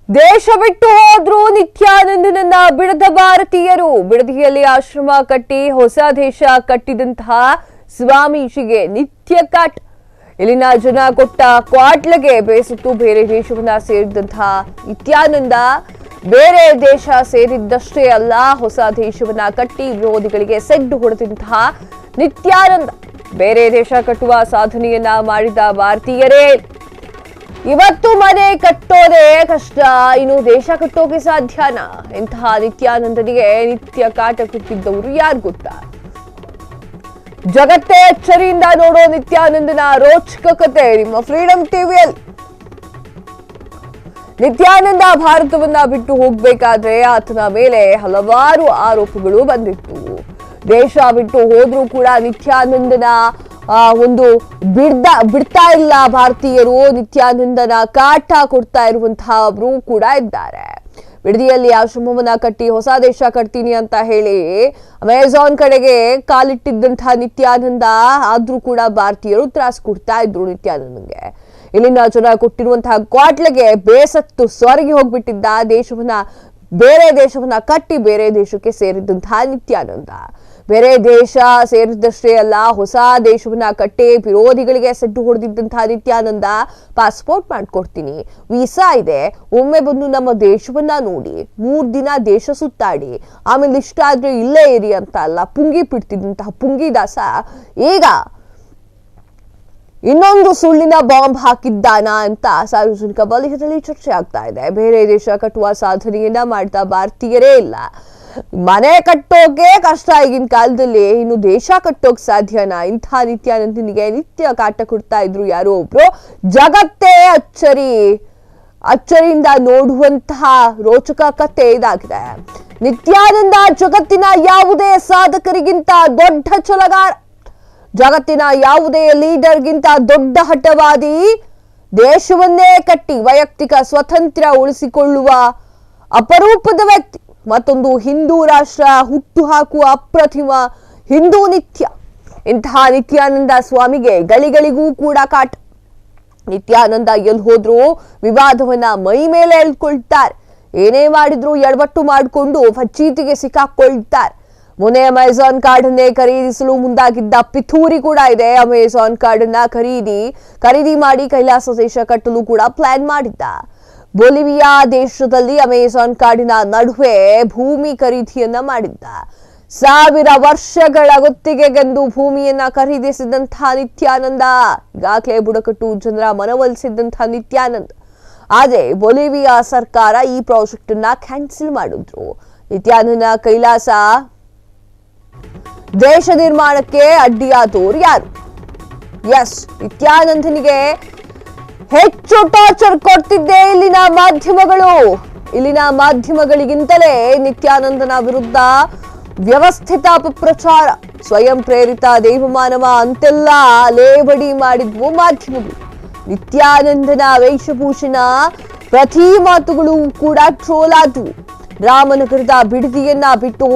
ದೇಶ ಬಿಟ್ಟು ಹೋದ್ರು ನಿತ್ಯಾನಂದನನ್ನ ಬಿಡದ ಭಾರತೀಯರು. ಬಿಡದಿಯಲ್ಲಿ ಆಶ್ರಮ ಕಟ್ಟಿ ಹೊಸ ದೇಶ ಕಟ್ಟಿದಂತಹ ಸ್ವಾಮೀಜಿಗೆ ನಿತ್ಯ ಕಾಟ. ಇಲ್ಲಿನ ಜನ ಕೊಟ್ಟ ಕ್ವಾಟ್ಲೆಗೆ ಬೇಸತ್ತು ಬೇರೆ ದೇಶವನ್ನ ಸೇರಿದಂತಹ ನಿತ್ಯಾನಂದ ಬೇರೆ ದೇಶ ಸೇರಿದ್ದಷ್ಟೇ ಅಲ್ಲ, ಹೊಸ ದೇಶವನ್ನ ಕಟ್ಟಿ ವಿರೋಧಿಗಳಿಗೆ ಸೆಡ್ಡು ಹೊಡೆದಂತಹ ನಿತ್ಯಾನಂದ ಬೇರೆ ದೇಶ ಕಟ್ಟುವ ಸಾಧನೆಯನ್ನ ಮಾಡಿದ ಭಾರತೀಯರೇ. ಇವತ್ತು ಮನೆ ಕಟ್ಟೋದೇ ಕಷ್ಟ, ಇನ್ನು ದೇಶ ಕಟ್ಟೋಕೆ ಸಾಧ್ಯನಾ? ಇಂತಹ ನಿತ್ಯಾನಂದನಿಗೆ ನಿತ್ಯ ಕಾಟ ಕೊಟ್ಟಿದ್ದವರು ಯಾರು ಗೊತ್ತಾ? ಜಗತ್ತೇ ಅಚ್ಚರಿಯಿಂದ ನೋಡೋ ನಿತ್ಯಾನಂದನ ರೋಚಕ ಕತೆ ನಿಮ್ಮ ಫ್ರೀಡಂ ಟಿವಿಯಲ್ಲಿ. ನಿತ್ಯಾನಂದ ಭಾರತವನ್ನ ಬಿಟ್ಟು ಹೋಗ್ಬೇಕಾದ್ರೆ ಆತನ ಮೇಲೆ ಹಲವಾರು ಆರೋಪಗಳು ಬಂದಿತ್ತು. ದೇಶ ಬಿಟ್ಟು ಹೋದ್ರೂ ಕೂಡ ನಿತ್ಯಾನಂದನ ಒಂದು ಬಿಡ್ತಾ ಇಲ್ಲ ಭಾರತೀಯರು. ನಿತ್ಯಾನಂದನ ಕಾಟ ಕೊಡ್ತಾ ಇರುವಂತಹವರು ಕೂಡ ಇದ್ದಾರೆ. ಬಿಡದಿಯಲ್ಲಿ ಆಶ್ರಮವನ್ನ ಕಟ್ಟಿ ಹೊಸ ದೇಶ ಕಟ್ತೀನಿ ಅಂತ ಹೇಳಿ ಅಮೆಜಾನ್ ಕಡೆಗೆ ಕಾಲಿಟ್ಟಿದ್ದಂತಹ ನಿತ್ಯಾನಂದ ಆದ್ರೂ ಕೂಡ ಭಾರತೀಯರು ತ್ರಾಸು ಕೊಡ್ತಾ ಇದ್ರು ನಿತ್ಯಾನಂದನ್ಗೆ. ಇಲ್ಲಿನ ಜನ ಕೊಟ್ಟಿರುವಂತಹ ಕ್ವಾಟ್ಲೆಗೆ ಬೇಸತ್ತು ಸ್ವರ್ಗಿ ಹೋಗ್ಬಿಟ್ಟಿದ್ದ. ಬೇರೆ ದೇಶವನ್ನ ಕಟ್ಟಿ ಬೇರೆ ದೇಶಕ್ಕೆ ಸೇರಿದಂತಹ ನಿತ್ಯಾನಂದ ಬೇರೆ ದೇಶ ಸೇರಿದಷ್ಟೇ ಅಲ್ಲ, ಹೊಸ ದೇಶವನ್ನ ಕಟ್ಟಿ ವಿರೋಧಿಗಳಿಗೆ ಸೆಡ್ಡು ಹೊಡೆದಿದ್ದಂತಹ ನಿತ್ಯಾನಂದ ಪಾಸ್ಪೋರ್ಟ್ ಮಾಡ್ಕೊಡ್ತೀನಿ, ವೀಸಾ ಇದೆ, ಒಮ್ಮೆ ಬಂದು ನಮ್ಮ ದೇಶವನ್ನ ನೋಡಿ 3 ದಿನ ದೇಶ ಸುತ್ತಾಡಿ ಆಮೇಲೆ ಇಷ್ಟ ಆದ್ರೆ ಇಲ್ಲೇ ಇರಿ ಅಂತ ಅಲ್ಲ ಪುಂಗಿ ಬಿಡ್ತಿದ್ದಂತಹ ಪುಂಗಿದಾಸ ಈಗ ಇನ್ನೊಂದು ಸುಳ್ಳಿನ ಬಾಂಬ್ ಹಾಕಿದ್ದಾನ ಅಂತ ಸಾರ್ವಜನಿಕ ವಲಯದಲ್ಲಿ ಚರ್ಚೆ ಆಗ್ತಾ ಇದೆ. ಬೇರೆ ದೇಶ ಕಟ್ಟುವ ಸಾಧನೆಯನ್ನ ಮಾಡ್ತಾ ಭಾರತೀಯರೇ ಇಲ್ಲ. ಮನೆ ಕಟ್ಟೋಕೆ ಕಷ್ಟ ಈಗಿನ ಕಾಲದಲ್ಲಿ, ಇನ್ನು ದೇಶ ಕಟ್ಟೋಕ್ ಸಾಧ್ಯನಾ? ಇಂಥ ನಿತ್ಯಾನಂದನಿಗೆ ನಿತ್ಯ ಕಾಟ ಕೊಡ್ತಾ ಇದ್ರು ಯಾರೋ ಒಬ್ರು. ಜಗತ್ತೇ ಅಚ್ಚರಿಯಿಂದ ನೋಡುವಂತಹ ರೋಚಕ ಕತೆ ಇದಾಗಿದೆ. ನಿತ್ಯಾನಂದ ಜಗತ್ತಿನ ಯಾವುದೇ ಸಾಧಕರಿಗಿಂತ ದೊಡ್ಡ ಛಲಗಾರ, ಜಗತ್ತಿನ ಯಾವುದೇ ಲೀಡರ್ಗಿಂತ ದೊಡ್ಡ ಹಠವಾದಿ. ದೇಶವನ್ನೇ ಕಟ್ಟಿ ವೈಯಕ್ತಿಕ ಸ್ವಾತಂತ್ರ್ಯ ಉಳಿಸಿಕೊಳ್ಳುವ ಅಪರೂಪದ ವ್ಯಕ್ತಿ. ಮತ್ತೊಂದು ಹಿಂದೂ ರಾಷ್ಟ್ರ ಹುಟ್ಟು ಹಾಕುವ ಅಪ್ರತಿಮ ಹಿಂದೂ ನಿತ್ಯ. ಇಂತಹ ನಿತ್ಯಾನಂದ ಸ್ವಾಮಿಗೆ ಗಳಿಗಳಿಗೂ ಕೂಡ ಕಾಟ. ನಿತ್ಯಾನಂದ ಎಲ್ಲಿ ಹೋದ್ರು ವಿವಾದವನ್ನ ಮೈ ಮೇಲೆ ಎಳ್ಕೊಳ್ತಾರೆ. ಏನೇ ಮಾಡಿದ್ರು ಎಡವಟ್ಟು ಮಾಡಿಕೊಂಡು ಫಜೀತಿಗೆ ಸಿಕ್ಕಾಕೊಳ್ತಾರೆ. ಮೊನ್ನೆ ಅಮೆಜಾನ್ ಕಾರ್ಡನ್ನೇ ಖರೀದಿಸಲು ಮುಂದಾಗಿದ್ದ ಪಿಥೂರಿ ಕೂಡ ಇದೆ. ಅಮೆಜಾನ್ ಕಾರ್ಡನ್ನ ಖರೀದಿ ಮಾಡಿ ಕೈಲಾಸ ದೇಶ ಕಟ್ಟಲು ಕೂಡ ಪ್ಲಾನ್ ಮಾಡಿದ್ದ. ಬೊಲಿವಿಯಾ ದೇಶದಲ್ಲಿ ಅಮೆಜಾನ್ ಕಾಡಿನ ನಡುವೆ ಭೂಮಿ ಖರೀದಿಯನ್ನ ಮಾಡಿದ್ದ. 1000 ವರ್ಷಗಳ ಗುತ್ತಿಗೆಗೆಂದು ಭೂಮಿಯನ್ನ ಖರೀದಿಸಿದಂತಹ ನಿತ್ಯಾನಂದ ಈಗಾಗಲೇ ಬುಡಕಟ್ಟು ಜನರ ಮನವೊಲಿಸಿದಂತಹ ನಿತ್ಯಾನಂದ. ಆದ್ರೆ ಬೊಲಿವಿಯಾ ಸರ್ಕಾರ ಈ ಪ್ರಾಜೆಕ್ಟ್ ಅನ್ನ ಕ್ಯಾನ್ಸಲ್ ಮಾಡಿದ್ರು. ನಿತ್ಯಾನಂದ ಕೈಲಾಸ ದೇಶ ನಿರ್ಮಾಣಕ್ಕೆ ಅಡ್ಡಿಯಾದವರು ಯಾರು? ಎಸ್, ನಿತ್ಯಾನಂದನಿಗೆ ಹೆಚ್ಚು ಟಾರ್ಚರ್ ಕೊಡ್ತಿದ್ದೆ ಇಲ್ಲಿನ ಮಾಧ್ಯಮಗಳು. ಇಲ್ಲಿನ ಮಾಧ್ಯಮಗಳಿಗಿಂತಲೇ ನಿತ್ಯಾನಂದನ ವಿರುದ್ಧ ವ್ಯವಸ್ಥಿತ ಅಪಪ್ರಚಾರ, ಸ್ವಯಂ ಪ್ರೇರಿತ ದೇವಮಾನವ ಅಂತೆಲ್ಲ ಲೇವಡಿ ಮಾಡಿದ್ವು ಮಾಧ್ಯಮಗಳು. ನಿತ್ಯಾನಂದನ ವೇಷಭೂಷಣ ಪ್ರತಿ ಮಾತುಗಳು ಕೂಡ ಟ್ರೋಲ್ ಆದವು. ರಾಮನಗರದ ಬಿಡದಿಯನ್ನ ಬಿಟ್ಟು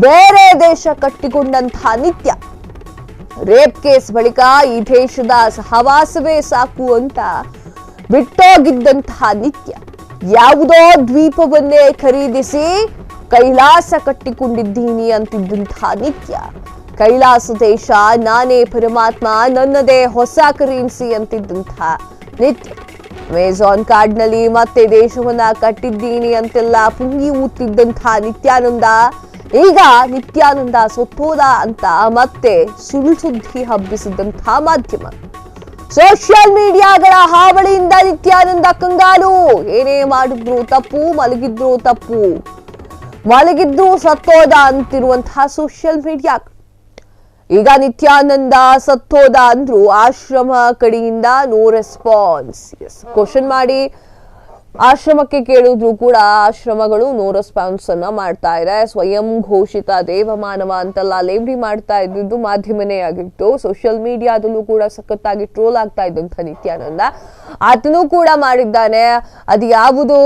ಬೇರೆ ದೇಶ ಕಟ್ಟಿಕೊಂಡಂತಹ ನಿತ್ಯ, ರೇಪ್ ಕೇಸ್ ಬಳಿಕ ಈ ದೇಶದ ಸಹವಾಸವೇ ಸಾಕು ಅಂತ ಬಿಟ್ಟೋಗಿದ್ದಂತಹ ನಿತ್ಯ, ಯಾವುದೋ ದ್ವೀಪವನ್ನೇ ಖರೀದಿಸಿ ಕೈಲಾಸ ಕಟ್ಟಿಕೊಂಡಿದ್ದೀನಿ ಅಂತಿದ್ದಂತಹ ನಿತ್ಯ, ಕೈಲಾಸ ದೇಶ ನಾನೇ ಪರಮಾತ್ಮ, ನನ್ನದೇ ಹೊಸ ಕರೆನ್ಸಿ ಅಂತಿದ್ದಂತಹ ನಿತ್ಯ, ಅಮೆಜಾನ್ ಕಾರ್ಡ್ನಲ್ಲಿ ಮತ್ತೆ ದೇಶವನ್ನ ಕಟ್ಟಿದ್ದೀನಿ ಅಂತೆಲ್ಲ ಪುಂಗಿ ಊತ್ತಿದ್ದಂತಹ ನಿತ್ಯಾನಂದ, ಈಗ ನಿತ್ಯಾನಂದ ಸೊತ್ತೋದ ಅಂತ ಮತ್ತೆ ಸುಳ್ಳು ಸುದ್ದಿ ಹಬ್ಬಿಸಿದಂತಹ ಮಾಧ್ಯಮ. ಸೋಷಿಯಲ್ ಮೀಡಿಯಾಗಳ ಹಾವಳಿಯಿಂದ ನಿತ್ಯಾನಂದ ಕಂಗಾಲು. ಏನೇ ಮಾಡಿದ್ರು ತಪ್ಪು, ಮಲಗಿದ್ರು ತಪ್ಪು, ಮಲಗಿದ್ರು ಸತ್ತೋದ ಅಂತಿರುವಂತಹ ಸೋಷಿಯಲ್ ಮೀಡಿಯಾ. ಈಗ ನಿತ್ಯಾನಂದ ಸತ್ತೋದ ಅಂದ್ರು ಆಶ್ರಮ ಕಡೆಯಿಂದ ನೋ ರೆಸ್ಪಾನ್ಸ್. ಕ್ವಶನ್ ಮಾಡಿ ಆಶ್ರಮಕ್ಕೆ ಕೇಳಿದ್ರು ಕೂಡ ಆಶ್ರಮಗಳು ನೋ ರೆಸ್ಪಾನ್ಸ್ ಅನ್ನ ಮಾಡ್ತಾ ಇದೆ. ಸ್ವಯಂ ಘೋಷಿತ ದೇವಮಾನವ ಅಂತೆಲ್ಲ ಲೇವಡಿ ಮಾಡ್ತಾ ಇದ್ದಿದ್ದು ಮಾಧ್ಯಮನೇ ಆಗಿತ್ತು. ಸೋಷಿಯಲ್ ಮೀಡಿಯಾದಲ್ಲೂ ಕೂಡ ಸಖತ್ತಾಗಿ ಟ್ರೋಲ್ ಆಗ್ತಾ ಇದ್ದಂಥ ನಿತ್ಯಾನಂದ ಆತನೂ ಕೂಡ ಮಾಡಿದ್ದಾನೆ. ಅದು ಯಾವುದು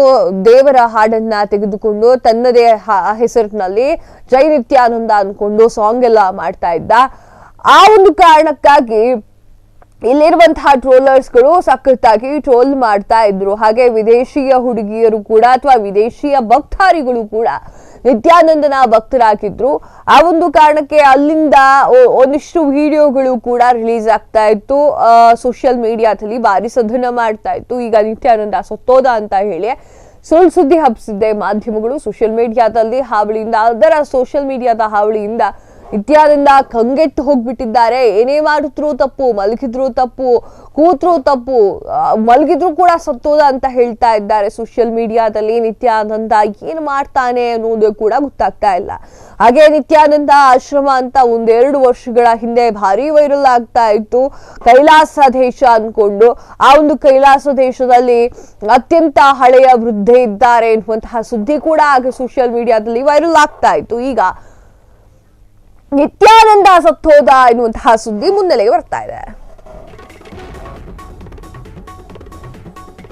ದೇವರ ಹಾಡನ್ನ ತೆಗೆದುಕೊಂಡು ತನ್ನದೇ ಹೆಸರಿನಲ್ಲಿ ಜೈ ನಿತ್ಯಾನಂದ ಅನ್ಕೊಂಡು ಸಾಂಗ್ ಎಲ್ಲ ಮಾಡ್ತಾ ಇದ್ದ. ಆ ಒಂದು ಕಾರಣಕ್ಕಾಗಿ ಇಲ್ಲಿರುವಂತಹ ಟ್ರೋಲರ್ಸ್ಗಳು ಸಖತ್ತಾಗಿ ಟ್ರೋಲ್ ಮಾಡ್ತಾ ಇದ್ರು. ಹಾಗೆ ವಿದೇಶಿಯ ಹುಡುಗಿಯರು ಕೂಡ ಅಥವಾ ವಿದೇಶಿಯ ಭಕ್ತಾರಿಗಳು ಕೂಡ ನಿತ್ಯಾನಂದನ ಭಕ್ತರಾಗಿದ್ರು. ಆ ಒಂದು ಕಾರಣಕ್ಕೆ ಅಲ್ಲಿಂದ ಒಂದಿಷ್ಟು ವಿಡಿಯೋಗಳು ಕೂಡ ರಿಲೀಸ್ ಆಗ್ತಾ ಇತ್ತು. ಸೋಷಿಯಲ್ ಮೀಡಿಯಾದಲ್ಲಿ ಭಾರಿ ಸದನ ಮಾಡ್ತಾ ಇತ್ತು. ಈಗ ನಿತ್ಯಾನಂದ ಸತ್ತೋದ ಅಂತ ಹೇಳಿ ಸುಳ್ಳು ಸುದ್ದಿ ಹಬ್ಬಿಸಿದ್ದೆ ಮಾಧ್ಯಮಗಳು. ಸೋಷಿಯಲ್ ಮೀಡಿಯಾದಲ್ಲಿ ಹಾವಳಿಯಿಂದ, ಅದರ ಸೋಷಿಯಲ್ ಮೀಡಿಯಾದ ಹಾವಳಿಯಿಂದ ನಿತ್ಯಾನಂದ ಕಂಗೆಟ್ಟು ಹೋಗ್ಬಿಟ್ಟಿದ್ದಾರೆ. ಏನೇ ಮಾಡಿದ್ರು ತಪ್ಪು, ಮಲಗಿದ್ರು ತಪ್ಪು, ಕೂತ್ರು ತಪ್ಪು, ಮಲಗಿದ್ರು ಕೂಡ ಸತ್ತೋದ ಅಂತ ಹೇಳ್ತಾ ಇದ್ದಾರೆ ಸೋಷಿಯಲ್ ಮೀಡಿಯಾದಲ್ಲಿ. ನಿತ್ಯಾನಂದ ಏನು ಮಾಡ್ತಾನೆ ಅನ್ನೋದು ಕೂಡ ಗೊತ್ತಾಗ್ತಾ ಇಲ್ಲ. ಹಾಗೆ ನಿತ್ಯಾನಂದ ಆಶ್ರಮ ಅಂತ 1-2 ವರ್ಷಗಳ ಹಿಂದೆ ಭಾರಿ ವೈರಲ್ ಆಗ್ತಾ ಇತ್ತು. ಕೈಲಾಸ ದೇಶ ಅನ್ಕೊಂಡು ಆ ಒಂದು ಕೈಲಾಸ ದೇಶದಲ್ಲಿ ಅತ್ಯಂತ ಹಳೆಯ ವೃದ್ಧೆ ಇದ್ದಾರೆ ಎನ್ನುವಂತಹ ಸುದ್ದಿ ಕೂಡ ಆಗ ಸೋಷಿಯಲ್ ಮೀಡಿಯಾದಲ್ಲಿ ವೈರಲ್ ಆಗ್ತಾ ಇತ್ತು. ಈಗ ನಿತ್ಯಾನಂದ ಸತ್ತೋದ ಎನ್ನುವಂತಹ ಸುದ್ದಿ ಮುನ್ನೆಲೆಗೆ ಬರ್ತಾ ಇದೆ.